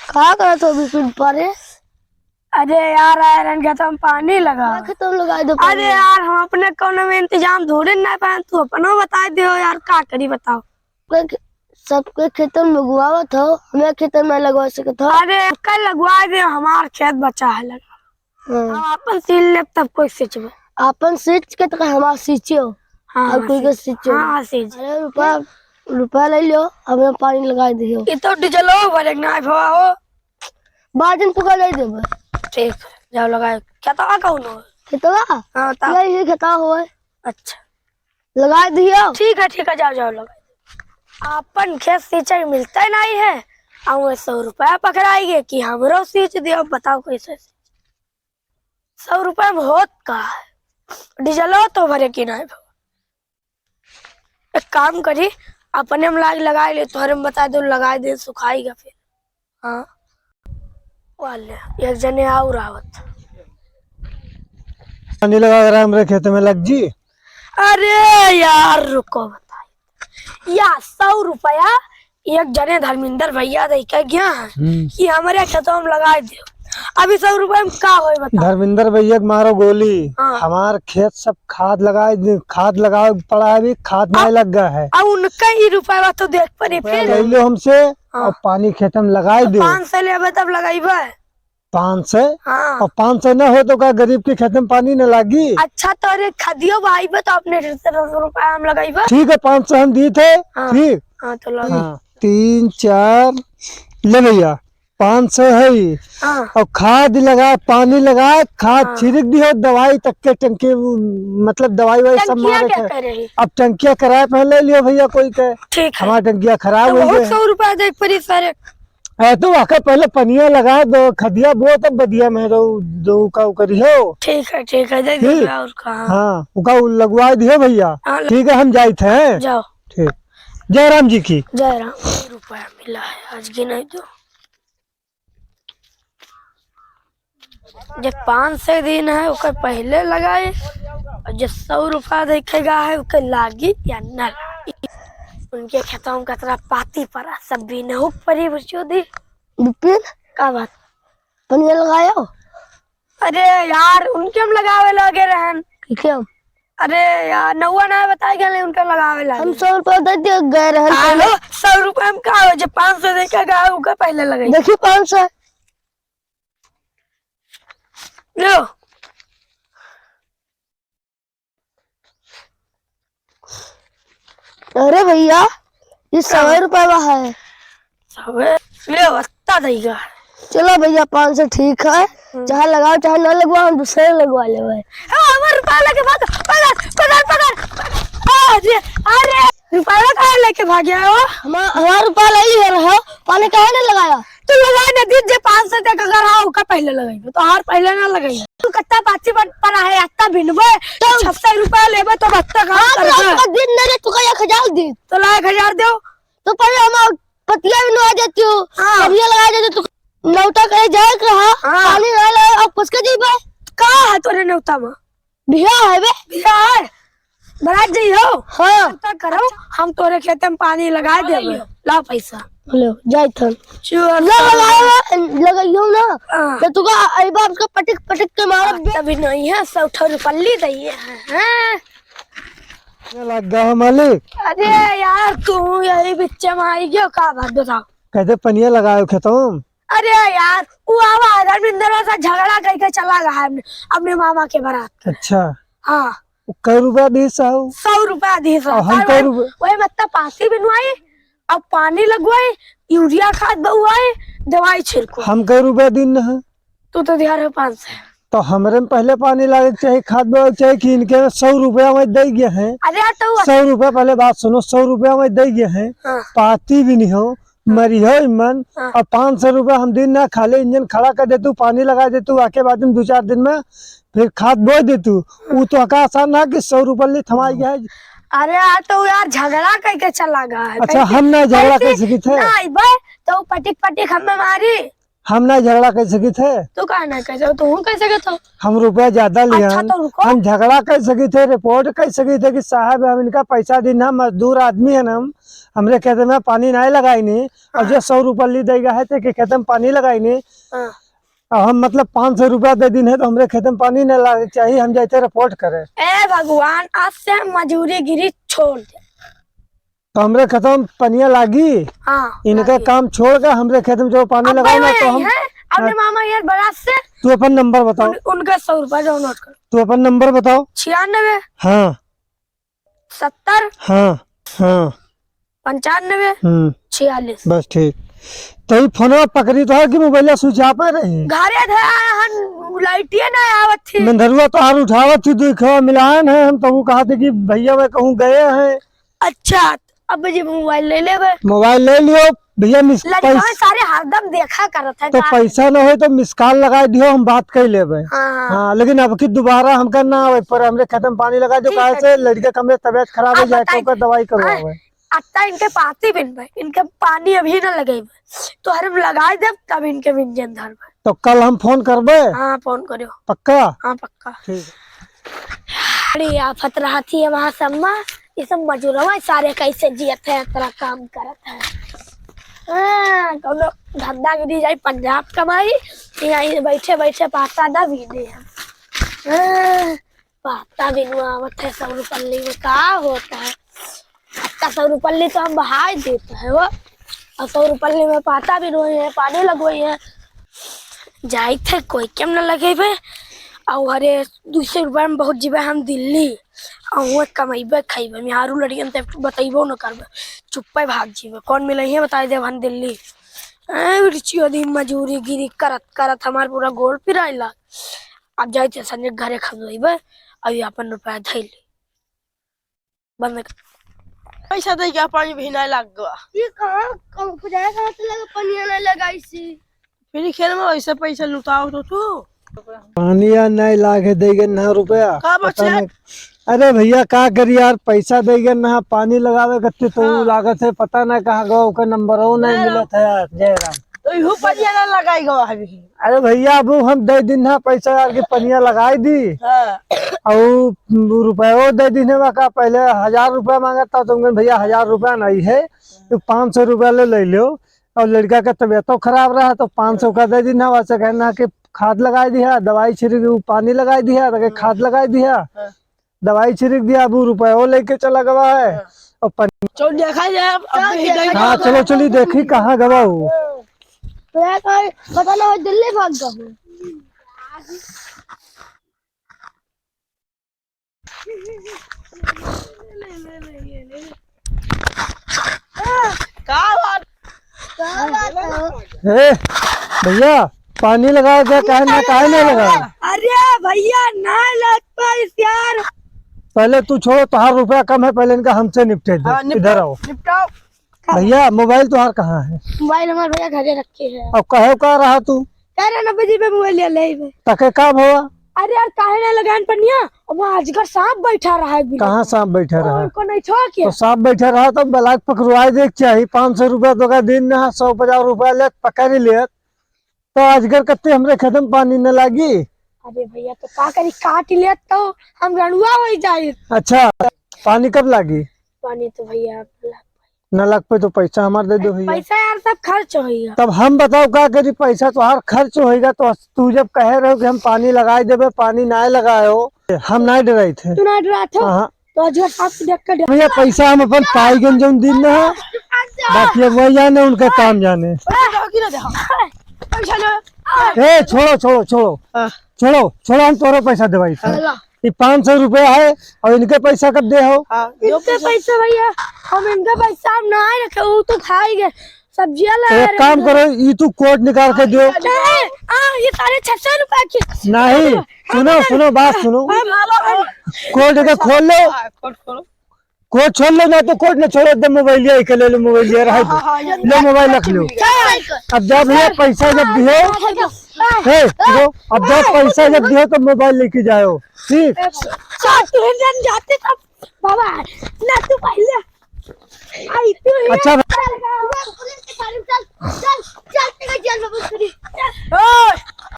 कहा करा तो बिल्कुल पारे। अरे यार आयरन का तो पानी लगा। तुम लगा दो। अरे यार हम अपने कोनो में इंतजाम थोड़े ना पाए, तू अपनो बता दियो यार, का करी बताओ। सबके खेतों में लगवावा था, हमें खेतों में लगवा सके था। अरे कल लगवा दे, हमार खेत बचा है लगा। हम अपन सील ले तब कोई सिंचबे। अपन सींच के तो हमारा सींचो। हाँ और कोई के सींचो। हाँ सींच। अरे रुपया ले लियो, हमें पानी लगा दियो। ये तो डीजलो भरे ना भवाओ। बाजन तो कर देबे। ठीक जाओ लगाए। क्या तो कहूं ना खेतवा? हां ता ये खेता होए। अच्छा लगा दियो। ठीक है जाओ जाओ लगा। अपन खेत सिंचाई मिलता नहीं है, और 100 रुपया पकड़ाएंगे कि हमरो सींच दियो। बताओ कैसे 100 रुपया में होत का है? डीजलो तो भरे की नहीं। एक काम करी, अपने में लाग लगा ले, तोहरे में बता दो लगा दे, सुखाएगा फिर। हाँ वाले एक जने और आवत पानी लगा रहा है हमारे खेत में लग जी। अरे यार रुको बताइए या 100 रुपया एक जने धर्मेंद्र भैया दे के गया है कि हमारे खेतों में लगा दे। अभी 100 रुपया में का होए बताओ। धर्मेंद्र भैया मारो गोली। हाँ। हमार खेत सब खाद लगा पड़ा है, अभी खाद नहीं लग गया है। अब उनका ही रुपया तो देख पड़े फिर ले लो हमसे। हाँ। और पानी खेत में लगाई दो। 500 लेबे तब लगाइबे। 500? हाँ। और 500 न हो तो का गरीब के खेत में पानी न लगी। अच्छा तो अरे खदियो भाई तो अपने 100 रुपया हम लगाइबे। ठीक है 500 हम दी थे। हाँ। ठीक। हाँ तो लगा। 3 4 ले भैया 500 है ही। हाँ। और खाद लगा, पानी लगा, खाद छिड़क दिया, दवाई तक के टंकी, मतलब दवाई वाई सब मारे थे। अब टंकिया कराए पहले लियो भैया कोई के। ठीक है। हमारा टंकिया खराब तो हो गया। 100 रुपया देख पड़ी सारे। तो आकर पहले पनिया लगा दो, खदिया बो तब बदिया में दो का करियो। ठीक है दे ठीक। दियो और का। हाँ उका लगवा दियो भैया। हाँ, ठीक है हम जाए थे। जाओ। ठीक। जय राम जी की। जय राम। रुपया मिला है आज की नहीं तो जब 500 दिन है उसके पहले लगाए, और जब 100 रुपया देखेगा है उसके लागी या न लागी। उनके खेतों में कतरा पाती पड़ा, सब भी नहुक पड़ी बच्चों दी। बिपिन का बात? पनिया लगायो। अरे यार उनके हम लगावे लगे रहन। क्यों? अरे यार नौवा ना बताए गए उनके लगावे लगे। हम 100 रुपया दे दिए गए रहन। हेलो 100 रुपया में का हो, जब 500 देखेगा उसके पहले लगाई। देखिए 500 लो अरे भैया ये 100 रुपया है। ले बस्ता देगा। चलो भैया 500 ठीक है। चाहे लगाओ चाहे ना लगवाओ, हम दूसरे लगवा लेंगे। हमारे रुपया लेके भाग। पकड़। अरे रुपया कहाँ लेके भाग गया हो? हमारा रुपया ले रहा, पानी काहे नहीं लगाया? तू लगा दे दीजिए 500 तक अगर आओ का पहले लगाइबे तो हार पहले ना लगाइए। तू कत्ता बाची पड़ा है अत्ता भिनबे तो 600 रुपया लेबे तो बत्ता का कर दिन नहीं तू का 1000 दी तो ला 1000 दो। तो पहले हम पतिया भी नवा देती हूँ, पनिया लगा देती तू नौता करे जाए कहा पानी ना लगा अब पुसके जीबे का है तोरे नौता में बिया है बे बिया है बरात जी हो। हां नौता करो हम तोरे खेते में पानी लगा देबे। ला पैसा लो जाई थन चुर लगाइयो ना तो तू का आई बाप का पटक के मार तभी नहीं है 100 रुपया दी है। लग गया मालिक। अरे यार तू यही बिच्चे में आई गयो का बात बताओ। कहते पनिया लगाओ खेतों। अरे यार वो आवा धर्मेंद्र से झगड़ा करके चला गया है अपने मामा के बारात। अच्छा हाँ कई रुपया दी साहू? 100 रुपया दी सर। हम वही मतलब पासी बनवाई, अब पानी लगवाई, यूरिया खाद बउआई, दवाई छिड़को। हम कई रुपया दिन है? तू तो दिया रहे 500। तो हमरे में पहले पानी लागे चाहिए, खाद बो चाहिए कि इनके 100 रुपया में दे गए हैं। अरे यार तो 100 रुपया पहले बात सुनो, 100 रुपया में दे गए हैं। पाती भी नहीं हो मरी हो मन। और 500 रुपया हम दिन ना खाले इंजन खड़ा कर देतू, पानी लगा देतू, आके बाद में 2-4 दिन में फिर खाद बो देतू। वो तो आसान ना कि 100 रुपया ले थमा गया है। अरे यार तो यार झगड़ा करके चला गया है। अच्छा हम ना झगड़ा कर सकी थे नहीं भाई तो पटिक हमें मारी। हम ना झगड़ा कर सकी थे, तो कहा ना कैसे तू कैसे गए तो हम रुपया ज्यादा लिया। अच्छा तो रुको। हम झगड़ा कर सकी थे, रिपोर्ट कर सकी थे कि साहब हम इनका पैसा देना, मजदूर आदमी है ना, हमरे खेत में पानी नहीं लगाई नहीं और जो 100 रुपया ली देगा है तो खेत में पानी लगाई नहीं, हाँ। और हम मतलब 500 रुपया दे दिन है तो हमरे खेत में पानी नहीं लगे चाहिए, हम जाते रिपोर्ट करे। ए भगवान आज से मजूरी गिरी छोड़ दे। तो हमरे खेत में पनिया लागी, हाँ इनका काम छोड़ कर हमरे खेत में जो पानी लगाओ ना तो हम। अपने मामा यार बरात से तू अपन नंबर बताओ। उनका 100 रुपया जो नोट कर। तू अपन नंबर बताओ। 96 हाँ 70 हाँ हाँ 95 46। बस ठीक। तो ये फोनवा पकड़ी तो है कि मोबाइल स्विच ऑफ है रही? घरे थे हम लाइटिए ना आवत थी। मंदरुआ तो हार उठावत थी, देखो मिलान है, हम तो कहा थे कि भैया मैं कहूँ गए हैं। अच्छा अब जी मोबाइल ले ले मोबाइल ले लियो भैया, लड़का सारे हरदम देखा करत है तो पैसा न हो तो मिस कॉल लगा दियो, हम बात कर लेबे। हाँ। हाँ लेकिन अब की दोबारा हम करना आवे पर हमरे खत्म पानी लगा जो कहा से लड़के कमरे तबियत खराब हो जाए तो दवाई करवावे। अत्ता इनके पाती बिन भाई इनके पानी अभी न लगे तो हम लगा दे तब इनके व्यंजन धर। तो कल हम फोन करबे। हाँ फोन करो पक्का। हाँ पक्का। ठीक। अरे आफत रहा थी वहाँ सम्मा ये सब मजूरवा सारे कैसे जियत है, तरह काम करत है। कौनो धंधा गिरी जाए पंजाब कमाई, यहाँ बैठे बैठे पाता दा बीने हम। पाता बिनवावत है 100 रुपये में का होता है। अब 100 रुपये तो हम बहा देते है वो, और 100 रुपये में पाता बिनवाई है, पानी लगवाई है। जाए थे कोई केम न लगे भे, और अरे 200 रुपये में बहुत जीवे हम दिल्ली और कमेबे खाइबे मिहारू लड़ियन ते बतैबो न करबे, चुप्पे भाग जीवे। कौन मिले है बताई देव हम दिल्ली। रिचियो दी मजूरी गिरी करत करत हमार पूरा गोल पिराइला। अब जाइते संजय घरे खबैबे, अभी अपन रुपया धैली बंद पैसा दे के पानी भी नहीं लग गया। ये कहां खुदाया कहां से लगा पानी नहीं लगाई सी, फिर खेल में वैसे पैसा लुटाओ तो तू पानी या नहीं लागे देगे ना रुपया का बचे। अरे भैया का करी यार, पैसा देगे ना पानी लगावे कत्ते तो लागत है, पता ना कहाँ गो का नंबर हो नहीं मिला था यार। जय राम। तो इहो पानी ना लगाई गवा है। अरे भैया अब हम दे दिन ना पैसा यार की पनिया लगाई दी और रुपया दे दिन का पहले 1000 रुपया मांगा था तो भैया 1000 रुपया नहीं है तो 500 रुपया ले लो, और लड़का का तबीयत खराब रहा तो 500 का दे दिन। वैसे कहना कि खाद लगाई दिया, दवाई छिड़क, पानी लगाई दिया, खाद लगाई दिया, दवाई छिड़क दिया, अब रुपया वो लेके चला गवा है और चलो देखा जाए। हाँ चलो चली देखी कहाँ गवा हूँ। पता ना दिल्ली भाग गया। भैया पानी लगाओ क्या, काहे नहीं लगा। अरे भैया ना लग पाइस यार। पहले तू छोड़ो, तुहार रुपया कम है, पहले इनका हमसे निपटे दो। इधर आओ निपटाओ। भैया मोबाइल तुहार कहाँ है? मोबाइल हमारे भैया घरे रखे है। अब कहे का रहा तू? कह रहे 90 जी पे मोबाइल ले तके काम हुआ? अरे यार काहे ना लगान पनिया, वहाँ अजगर सांप बैठा रहा है। कहाँ सांप बैठा रहा? उनको नहीं छोड़ क्या? तो सांप बैठा रहा तो ब्लाक पकड़वाई देख चाहिए। 500 रुपया तो का दिन ना 150 रुपया ले पकड़ लिया तो अजगर कत्ते हमरे खत्म पानी न लागी। अरे भैया तो का करी, काट लिया तो हम रणुआ हो जाए। अच्छा पानी कब लागी? पानी तो भैया न लग पे तो पैसा हमारे दे दो भैया। पैसा यार सब खर्च होगा। तब हम बताओ क्या करी, पैसा तो हर खर्च होगा। तो तू जब कह रहे हो कि हम पानी लगाए देवे, पानी नहीं लगाए हो, हम नहीं डराए थे। तू नहीं डरा था? हाँ तो अजगर सांप देख कर भैया पैसा हम अपन पाई गन जो दिन न है, बाकी अब वही जाने उनका काम जाने। ए छोड़ो छोड़ो छोड़ो छोड़ो छोड़ो, हम तोरो पैसा देवाई था। ये 500 रुपया है और इनके पैसा कब दे हो? इनके पैसा भैया हम इनका पैसा हम नहीं रखे, वो तो खाएंगे सब्जियां ला। एक काम करो, ये तू कोट निकाल के दो। ये सारे 600 रुपए की नहीं, सुनो सुनो बात सुनो, कोट के खोल लो, कोट छोड़ लो ना तो कोट न छोड़ो, एकदम मोबाइल ले लो, मोबाइल लो, मोबाइल रख लो। अब जब ये पैसा जब दियो, अब जब पैसा जब दियो तो मोबाइल लेके जाओ, ठीक? जाते तब बाबा ना तू पहले आई तू ही अच्छा पुलिस की गाड़ी में चल चल चल तेरे जेल में बंद करी। ओए